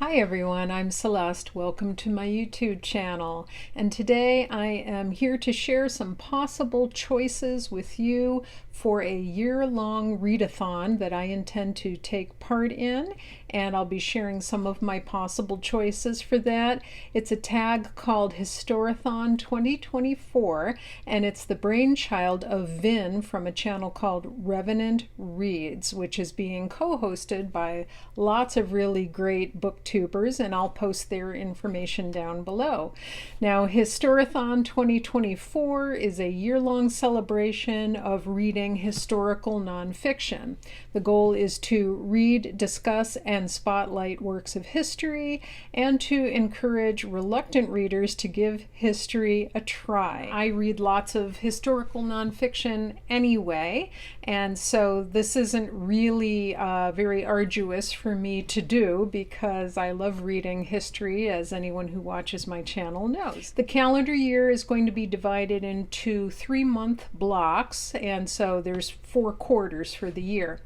Hi everyone, I'm Celeste. Welcome to my YouTube channel. And today I am here to share some possible choices with you for a year-long readathon that I intend to take part in. And I'll be sharing some of my possible choices for that. It's a tag called Historathon 2024, and it's the brainchild of Vin from a channel called Revenant Reads, which is being co-hosted by lots of really great booktubers, and I'll post their information down below. Now, Historathon 2024 is a year-long celebration of reading historical nonfiction. The goal is to read, discuss, and spotlight works of history, and to encourage reluctant readers to give history a try. I read lots of historical nonfiction anyway, and so this isn't really very arduous for me to do because I love reading history, as anyone who watches my channel knows. The calendar year is going to be divided into 3-month blocks, and so there's 4 quarters for the year.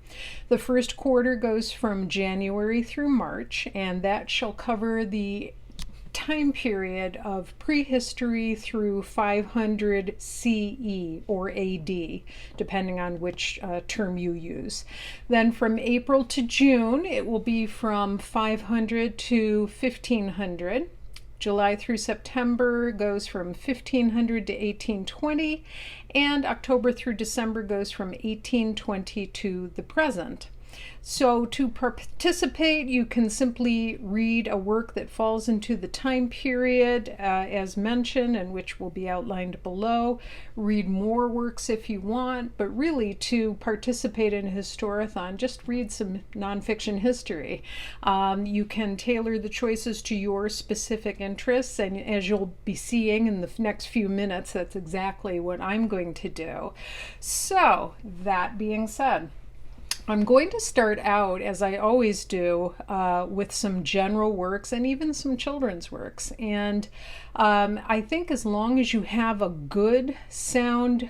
The first quarter goes from January through March, and that shall cover the time period of prehistory through 500 CE or AD, depending on which term you use. Then from April to June, it will be from 500 to 1500. July through September goes from 1500 to 1820, and October through December goes from 1820 to the present. So to participate, you can simply read a work that falls into the time period as mentioned, and which will be outlined below. Read more works if you want, but really to participate in Historathon, just read some nonfiction history. You can tailor the choices to your specific interests, and as you'll be seeing in the next few minutes, that's exactly what I'm going to do. So that being said, I'm going to start out, as I always do, with some general works and even some children's works. And I think as long as you have a good, sound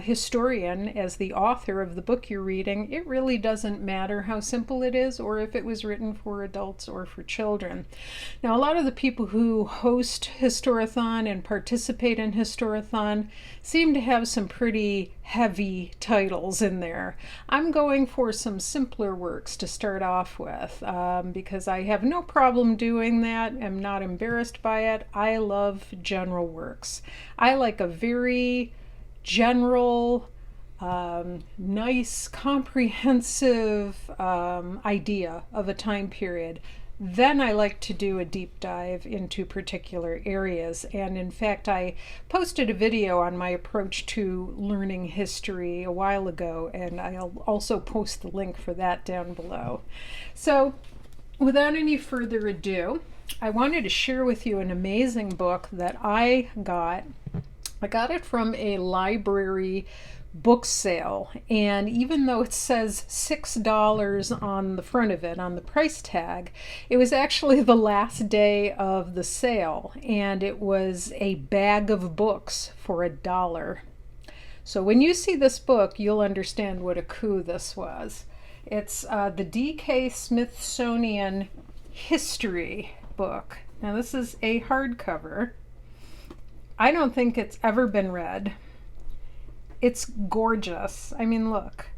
historian as the author of the book you're reading, it really doesn't matter how simple it is or if it was written for adults or for children. Now, a lot of the people who host Historathon and participate in Historathon seem to have some pretty heavy titles in there. I'm going for some simpler works to start off with because I have no problem doing that. I'm not embarrassed by it. I love general works. I like a very general, nice, comprehensive idea of a time period. Then I like to do a deep dive into particular areas. And in fact, I posted a video on my approach to learning history a while ago, and I'll also post the link for that down below. So without any further ado, I wanted to share with you an amazing book that I got. I got it from a library book sale, and even though it says $6 on the front of it, on the price tag, it was actually the last day of the sale, and it was a bag of books for $1. So when you see this book, you'll understand what a coup this was. It's the D.K. Smithsonian History book. Now this is a hardcover. I don't think it's ever been read. It's gorgeous. I mean, look.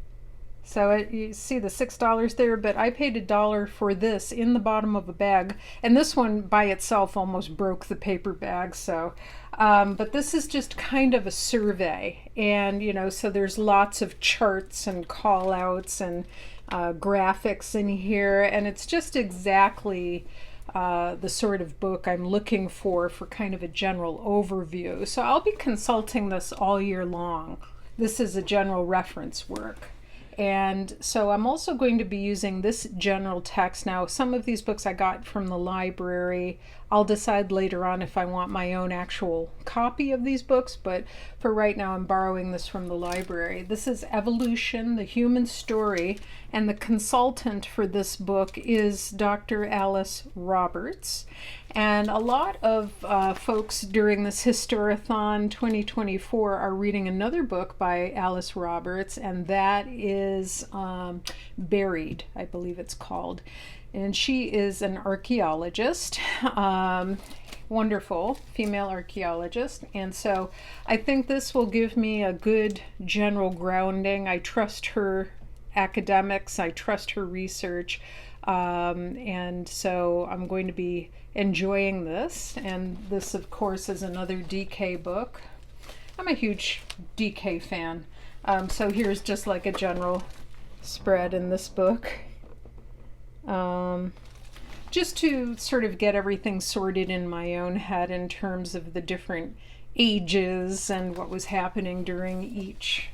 So you see the $6 there, but I paid $1 for this in the bottom of a bag. And this one by itself almost broke the paper bag. So, but this is just kind of a survey. And, you know, so there's lots of charts and call outs and graphics in here. And it's just exactly the sort of book I'm looking for kind of a general overview. So I'll be consulting this all year long. This is a general reference work. And so I'm also going to be using this general text. Now, some of these books I got from the library. I'll decide later on if I want my own actual copy of these books, but for right now I'm borrowing this from the library. This is Evolution, the Human Story, and the consultant for this book is Dr. Alice Roberts. And a lot of folks during this Historathon 2024 are reading another book by Alice Roberts, and that is Buried, I believe it's called. and she is an archaeologist, wonderful female archaeologist. And so I think this will give me a good general grounding. I trust her academics, I trust her research, and so I'm going to be enjoying this. And this, of course, is another DK book. I'm a huge DK fan. So here's just like a general spread in this book. Just to sort of get everything sorted in my own head in terms of the different ages and what was happening during each.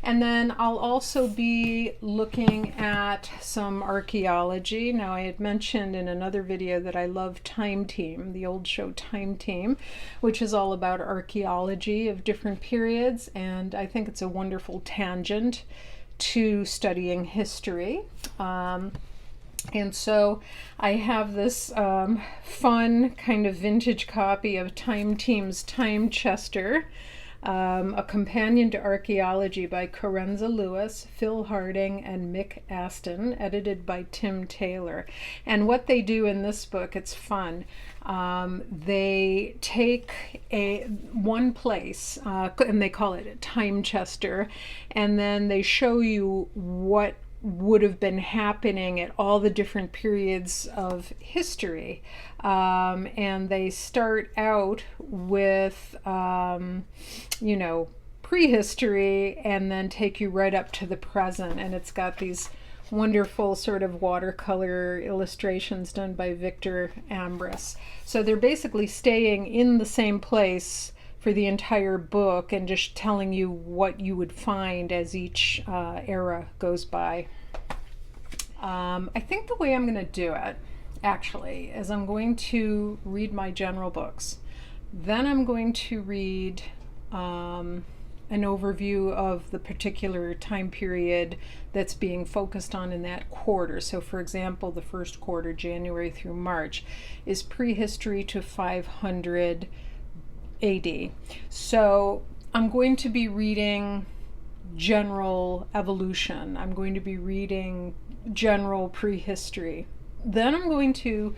And then I'll also be looking at some archaeology. Now, I had mentioned in another video that I love Time Team, the old show Time Team, which is all about archaeology of different periods, and I think it's a wonderful tangent to studying history. And so I have this fun kind of vintage copy of Time Team's Time Chester, a companion to archaeology by Carenza Lewis, Phil Harding, and Mick Aston, edited by Tim Tailor. And what they do in this book, it's fun. They take one place, and they call it a Time Chester, and then they show you what would have been happening at all the different periods of history. And they start out with, prehistory, and then take you right up to the present. And it's got these wonderful sort of watercolor illustrations done by Victor Ambris. So they're basically staying in the same place for the entire book and just telling you what you would find as each era goes by. I think the way I'm going to do it, actually, is I'm going to read my general books. Then I'm going to read an overview of the particular time period that's being focused on in that quarter. So, for example, the first quarter, January through March, is prehistory to 500 AD. So I'm going to be reading general evolution. I'm going to be reading general prehistory. Then I'm going to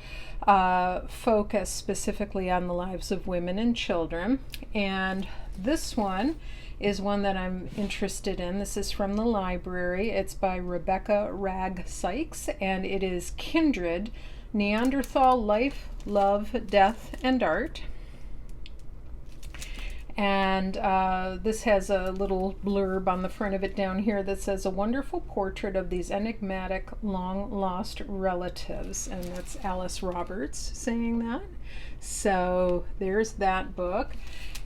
focus specifically on the lives of women and children. And this one is one that I'm interested in. This is from the library. It's by Rebecca Ragg Sykes, and it is Kindred, Neanderthal Life, Love, Death, and Art. And this has a little blurb on the front of it down here that says, a wonderful portrait of these enigmatic long-lost relatives. And that's Alice Roberts saying that. So there's that book.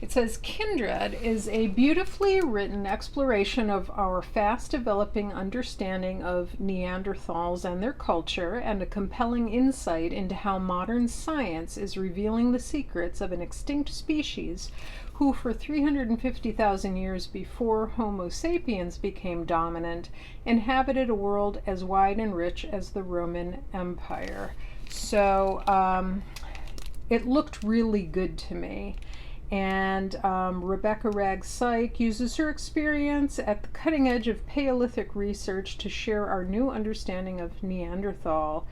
It says, Kindred is a beautifully written exploration of our fast-developing understanding of Neanderthals and their culture, and a compelling insight into how modern science is revealing the secrets of an extinct species who, for 350,000 years before Homo sapiens became dominant, inhabited a world as wide and rich as the Roman Empire. So it looked really good to me. And Rebecca Ragg Sykes uses her experience at the cutting edge of Paleolithic research to share our new understanding of Neanderthal,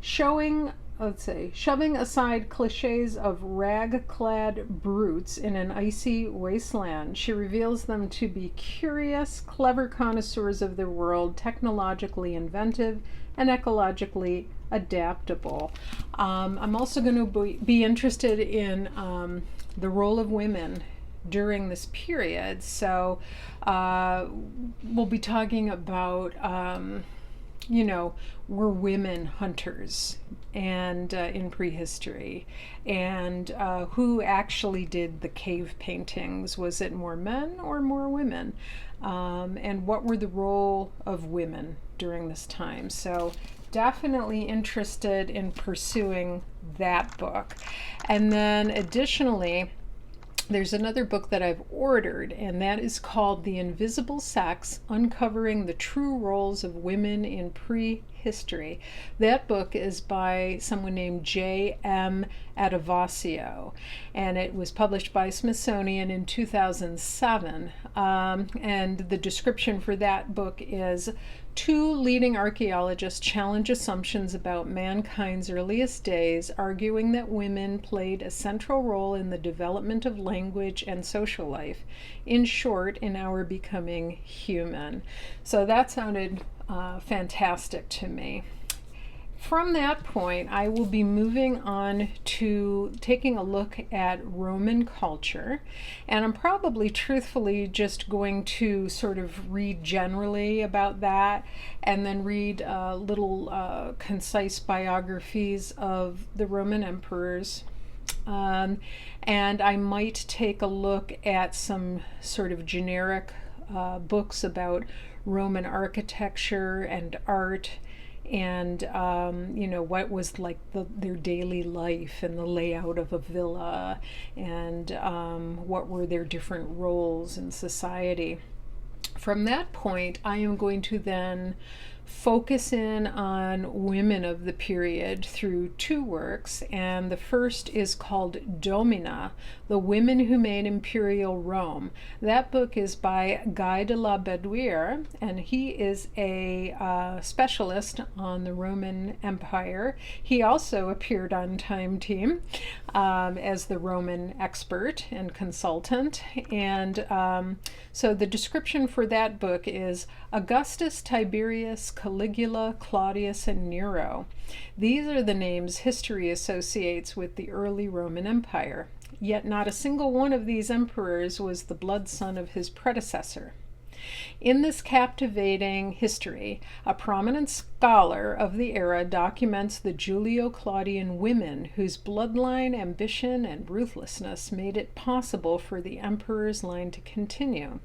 shoving aside cliches of rag-clad brutes in an icy wasteland. She reveals them to be curious, clever connoisseurs of their world, technologically inventive, and ecologically adaptable. I'm also going to be interested in the role of women during this period. So we'll be talking about, were women hunters and in prehistory, and who actually did the cave paintings? Was it more men or more women? And what were the role of women during this time? So definitely interested in pursuing that book. And then additionally, there's another book that I've ordered, and that is called The Invisible Sex: Uncovering the True Roles of Women in Prehistory. That book is by someone named J.M. Adavasio, and it was published by Smithsonian in 2007. And the description for that book is Two leading archaeologists challenge assumptions about mankind's earliest days, arguing that women played a central role in the development of language and social life. In short, in our becoming human. So that sounded fantastic to me. From that point, I will be moving on to taking a look at Roman culture, and I'm probably truthfully just going to sort of read generally about that and then read little concise biographies of the Roman emperors. And I might take a look at some sort of generic books about Roman architecture and art, and what was like their daily life and the layout of a villa, and what were their different roles in society. From that point, I am going to then focus in on women of the period through two works, and the first is called Domina, The Women Who Made Imperial Rome. That book is by Guy de la Bedouire, and he is a specialist on the Roman Empire. He also appeared on Time Team as the Roman expert and consultant. And so the description for that book is Augustus, Tiberius, Caligula, Claudius, and Nero. These are the names history associates with the early Roman Empire. Yet not a single one of these emperors was the blood son of his predecessor. In this captivating history, a prominent scholar of the era documents the Julio-Claudian women whose bloodline, ambition, and ruthlessness made it possible for the emperor's line to continue.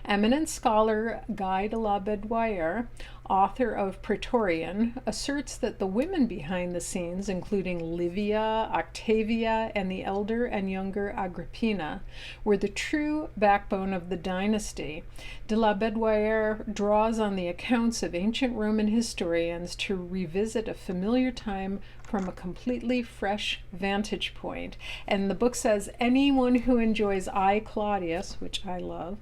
Eminent scholar Guy de la Bedouire, author of Praetorian, asserts that the women behind the scenes, including Livia, Octavia, and the elder and younger Agrippina, were the true backbone of the dynasty. De la Bedouire draws on the accounts of ancient Roman historians to revisit a familiar time from a completely fresh vantage point. And the book says anyone who enjoys I, Claudius, which I love,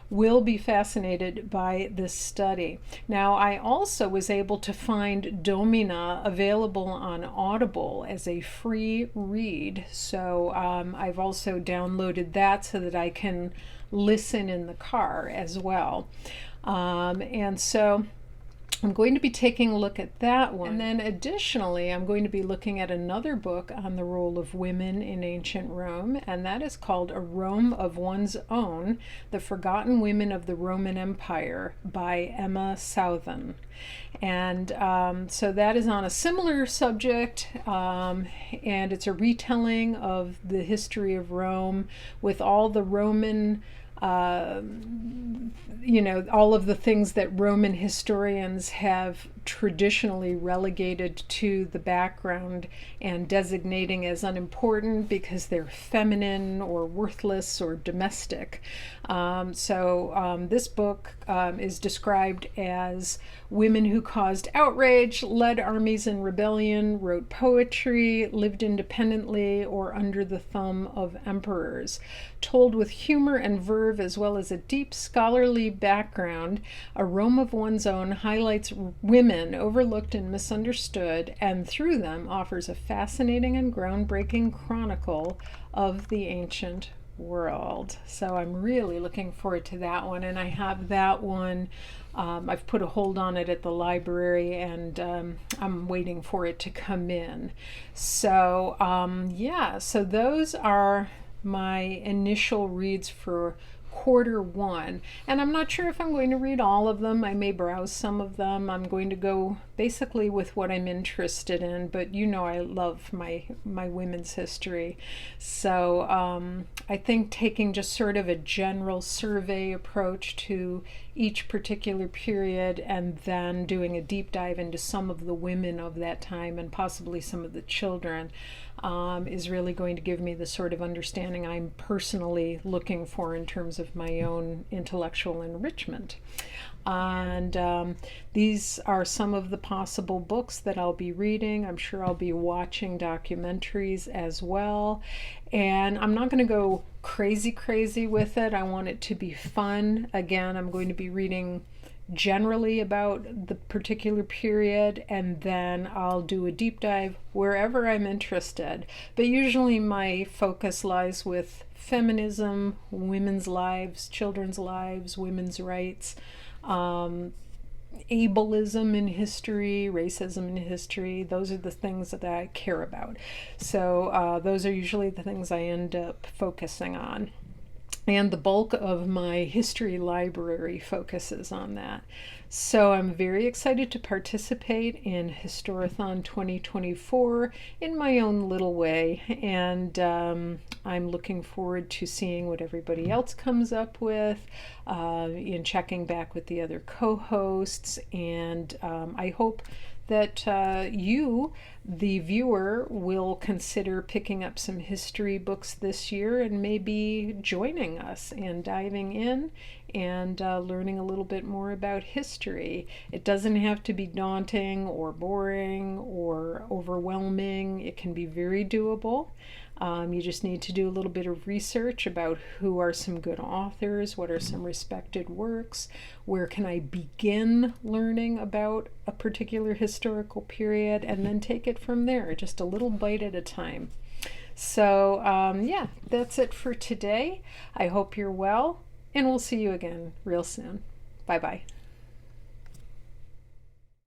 will be fascinated by this study. Now, I also was able to find Domina available on Audible as a free read. So I've also downloaded that so that I can listen in the car as well. And so I'm going to be taking a look at that one. And then additionally, I'm going to be looking at another book on the role of women in ancient Rome, and that is called A Rome of One's Own, The Forgotten Women of the Roman Empire by Emma Southon. And so that is on a similar subject, and it's a retelling of the history of Rome with all the Roman all of the things that Roman historians have traditionally relegated to the background and designating as unimportant because they're feminine or worthless or domestic. This book is described as women who caused outrage, led armies in rebellion, wrote poetry, lived independently or under the thumb of emperors. Told with humor and verve as well as a deep scholarly background, A Rome of One's Own highlights women overlooked and misunderstood, and through them offers a fascinating and groundbreaking chronicle of the ancient world. So I'm really looking forward to that one, and I have that one. I've put a hold on it at the library, and I'm waiting for it to come in. So so those are my initial reads for quarter one, and I'm not sure if I'm going to read all of them. I may browse some of them. I'm going to go basically with what I'm interested in, but I love my women's history. So I think taking just sort of a general survey approach to each particular period and then doing a deep dive into some of the women of that time and possibly some of the children is really going to give me the sort of understanding I'm personally looking for in terms of my own intellectual enrichment. And these are some of the possible books that I'll be reading. I'm sure I'll be watching documentaries as well. And I'm not going to go crazy with it. I want it to be fun. Again, I'm going to be reading generally about the particular period, and then I'll do a deep dive wherever I'm interested. But usually my focus lies with feminism, women's lives, children's lives, women's rights, ableism in history, racism in history. Those are the things that I care about. So those are usually the things I end up focusing on. And the bulk of my history library focuses on that. So I'm very excited to participate in Historathon 2024 in my own little way. And I'm looking forward to seeing what everybody else comes up with, in checking back with the other co-hosts. And I hope that you, the viewer, will consider picking up some history books this year and maybe joining us and diving in and learning a little bit more about history. It doesn't have to be daunting or boring or overwhelming. It can be very doable. You just need to do a little bit of research about who are some good authors, what are some respected works, where can I begin learning about a particular historical period, and then take it from there, just a little bite at a time. So yeah, that's it for today. I hope you're well, and we'll see you again real soon. Bye-bye.